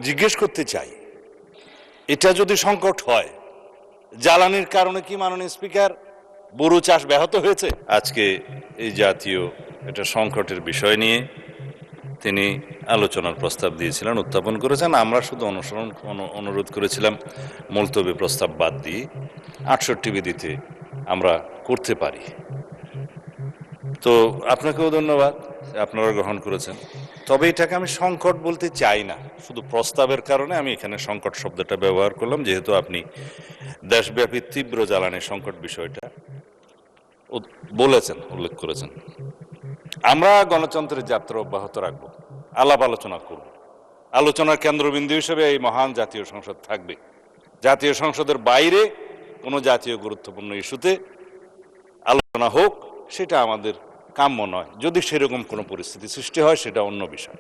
জিজ্ঞেস করতে চাই, এটা যদি সংকট হয়, জ্বালানির কারণে কি মাননীয় স্পিকার বোরো চাষ ব্যাহত হয়েছে? আজকে এই জাতীয় এটা সংকটের বিষয় নিয়ে তিনি আলোচনার প্রস্তাব দিয়েছিলেন, উত্থাপন করেছেন। আমরা শুধু অনুরোধ করেছিলাম মুলতবি প্রস্তাব বাদ দিয়ে 68 বিধিতে আমরা করতে পারি। তো আপনাকেও ধন্যবাদ, আপনারা গ্রহণ করেছেন। তবে এটাকে আমি সংকট বলতে চাই না, শুধু প্রস্তাবের কারণে আমি এখানে সংকট শব্দটা ব্যবহার করলাম, যেহেতু আপনি দেশব্যাপী তীব্র জ্বালানি সংকট বিষয়টা বলেছেন, উল্লেখ করেছেন। আমরা গণতন্ত্রের যাত্রা অব্যাহত রাখবো, আলাপ আলোচনা করব। আলোচনার কেন্দ্রবিন্দু হিসেবে এই মহান জাতীয় সংসদ থাকবে। জাতীয় সংসদের বাইরে কোনো জাতীয় গুরুত্বপূর্ণ ইস্যুতে আলোচনা হোক, সেটা আমাদের কাম্য নয়। যদি সেরকম কোনো পরিস্থিতি সৃষ্টি হয়, সেটা অন্য বিষয়।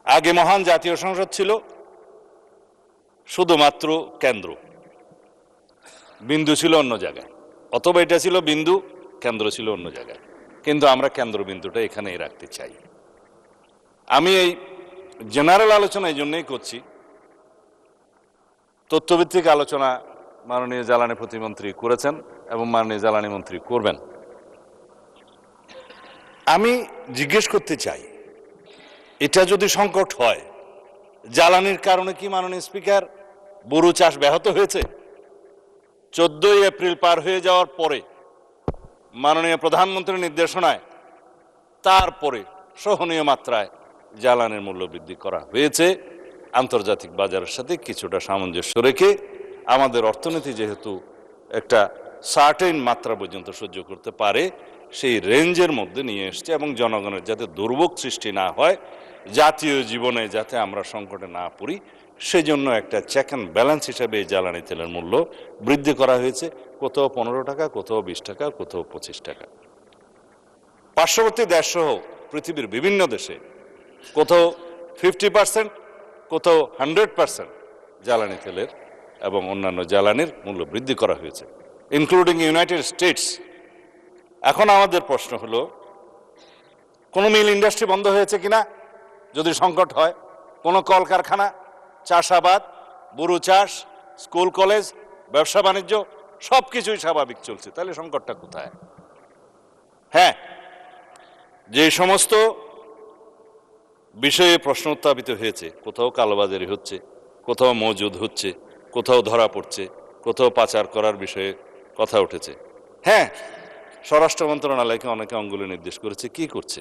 আগে মহান জাতীয় সংসদ ছিল শুধুমাত্র কেন্দ্র, বিন্দু ছিল অন্য জায়গায়, অথবা এটা ছিল বিন্দু, কেন্দ্র ছিল অন্য জায়গায়। কিন্তু আমরা কেন্দ্রবিন্দুটা এখানেই রাখতে চাই। আমি এই জেনারেল আলোচনা এই জন্যই করছি, তথ্যভিত্তিক আলোচনা মাননীয় জ্বালানি প্রতিমন্ত্রী করেছেন এবং মাননীয় জ্বালানি মন্ত্রী করবেন। আমি জিজ্ঞেস করতে চাই, এটা যদি সংকট হয়, জ্বালানির কারণে কি মাননীয় স্পিকার বোরো চাষ ব্যাহত হয়েছে? 14 এপ্রিল পার হয়ে যাওয়ার পরে মাননীয় প্রধানমন্ত্রীর নির্দেশনায় তারপরে সহনীয় মাত্রায় জ্বালানির মূল্য বৃদ্ধি করা হয়েছে, আন্তর্জাতিক বাজারের সাথে কিছুটা সামঞ্জস্য রেখে। আমাদের অর্থনীতি যেহেতু একটা সার্টেন মাত্রা পর্যন্ত সহ্য করতে পারে, সেই রেঞ্জের মধ্যে নিয়ে এসছে, এবং জনগণের যাতে দুর্ভোগ সৃষ্টি না হয়, জাতীয় জীবনে যাতে আমরা সংকটে না পড়ি, সেজন্য একটা চেক অ্যান্ড ব্যালেন্স হিসাবে এই জ্বালানি তেলের মূল্য বৃদ্ধি করা হয়েছে। কোথাও 15 টাকা, কোথাও 20 টাকা, কোথাও 25 টাকা। পার্শ্ববর্তী দেশসহ পৃথিবীর বিভিন্ন দেশে কোথাও 50%, কোথাও 100% জ্বালানি তেলের এবং অন্যান্য জ্বালানির মূল্য বৃদ্ধি করা হয়েছে, ইনক্লুডিং ইউনাইটেড স্টেটস। এখন আমাদের প্রশ্ন হলো, কোনো মিল ইন্ডাস্ট্রি বন্ধ হয়েছে কিনা যদি সংকট হয়? কোনো কলকারখানা, চাষাবাদ, বোরো চাষ, স্কুল কলেজ, ব্যবসা বাণিজ্য সব কিছুই স্বাভাবিক চলছে, তাহলে সংকটটা কোথায়? হ্যাঁ, যে সমস্ত বিষয়ে প্রশ্ন উত্থাপিত হয়েছে, কোথাও কালোবাজারি হচ্ছে, কোথাও মজুদ হচ্ছে, কোথাও ধরা পড়ছে, কোথাও পাচার করার বিষয়ে কথা উঠেছে। হ্যাঁ, স্বরাষ্ট্র মন্ত্রণালয়কে অনেকে অঙ্গুলি নির্দেশ করেছে, কি করছে?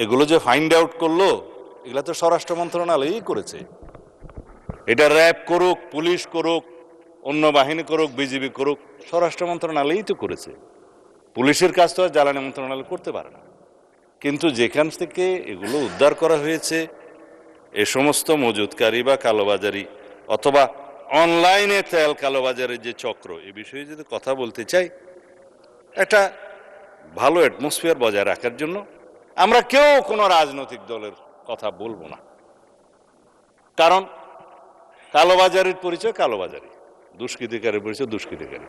এগুলো যে ফাইন্ড আউট করলো, এগুলো তো স্বরাষ্ট্র মন্ত্রণালয়ই করেছে। এটা র্যাব করুক, পুলিশ করুক, অন্য বাহিনী করুক, বিজিবি করুক, স্বরাষ্ট্র মন্ত্রণালয়ই তো করেছে। পুলিশের কাজ তো আর জ্বালানি মন্ত্রণালয় করতে পারে না। কিন্তু যেখান থেকে এগুলো উদ্ধার করা হয়েছে, এ সমস্ত মজুদকারী বা কালোবাজারি অথবা অনলাইনে তেল কালোবাজারের যে চক্র, এ বিষয়ে যদি কথা বলতে চাই, একটা ভালো অ্যাটমসফিয়ার বজায় রাখার জন্য আমরা কেউ কোনো রাজনৈতিক দলের কথা বলবো না। কারণ কালোবাজারির পরিচয় কালোবাজারি, দুষ্কৃতিকারীর পরিচয় দুষ্কৃতিকারী।